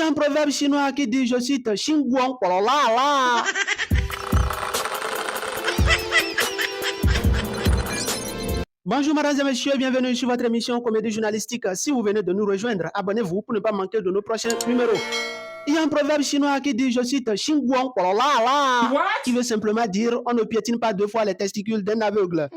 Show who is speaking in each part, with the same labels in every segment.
Speaker 1: y a un proverbe chinois qui dit, je cite, Xingguang Pololala. Bonjour mesdames et messieurs, bienvenue sur votre émission Comédie journalistique. Si vous venez de nous rejoindre, abonnez-vous pour ne pas manquer de nos prochains numéros. Il y a un proverbe chinois qui dit, je cite, Xingguang Pololala, qui veut simplement dire, on ne piétine pas deux fois les testicules d'un aveugle.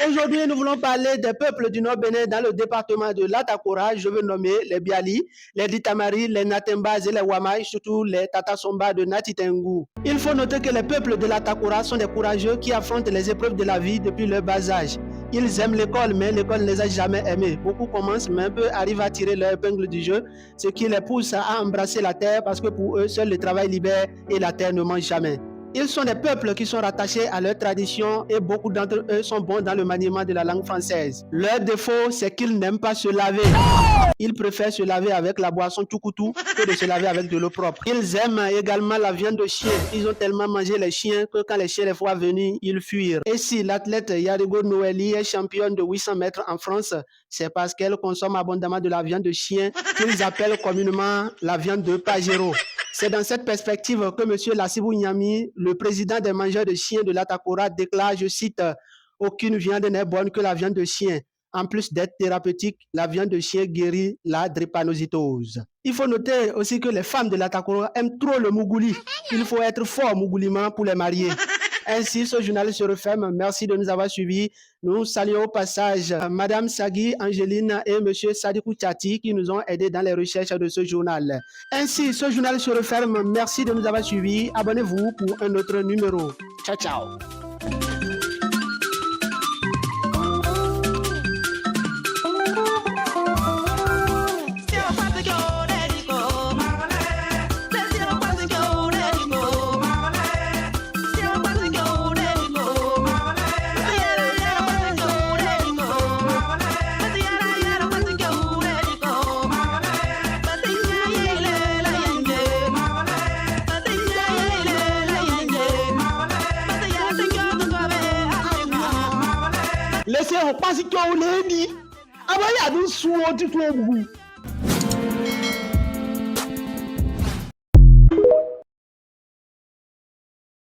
Speaker 1: Aujourd'hui, nous voulons parler des peuples du Nord Bénin dans le département de l'Atakora. Je veux nommer les Biali, les Ditamari, les Natembas et les Wamai, surtout les Tatasomba de Natitengu. Il faut noter que les peuples de l'Atakora sont des courageux qui affrontent les épreuves de la vie depuis leur bas âge. Ils aiment l'école, mais l'école ne les a jamais aimés. Beaucoup commencent, mais peu arrivent à tirer leur épingle du jeu, ce qui les pousse à embrasser la terre parce que pour eux, seul le travail libère et la terre ne mange jamais. Ils sont des peuples qui sont rattachés à leur tradition et beaucoup d'entre eux sont bons dans le maniement de la langue française. Leur défaut, c'est qu'ils n'aiment pas se laver. Ils préfèrent se laver avec la boisson Tukutu que de se laver avec de l'eau propre. Ils aiment également la viande de chien. Ils ont tellement mangé les chiens que quand les chiens les voient venir, ils fuirent. Et si l'athlète Yarigo Noeli est championne de 800 mètres en France, c'est parce qu'elle consomme abondamment de la viande de chien qu'ils appellent communément la viande de Pajero. C'est dans cette perspective que M. Lassibou Nyami, le président des mangeurs de chiens de l'Atakora, déclare, je cite, « Aucune viande n'est bonne que la viande de chien. En plus d'être thérapeutique, la viande de chien guérit la drépanocytose. » Il faut noter aussi que les femmes de l'Atakora aiment trop le mougouli. Il faut être fort mougouliman pour les marier. Ainsi, ce journal se referme. Merci de nous avoir suivis. Nous saluons au passage Madame Sagui, Angeline et Monsieur Sadikou Tchati qui nous ont aidés dans les recherches de ce journal. Ainsi, ce journal se referme. Merci de nous avoir suivis. Abonnez-vous pour un autre numéro. Ciao, ciao. Laissez on passe qu'on l'a dit. Ah bah il y a des sous au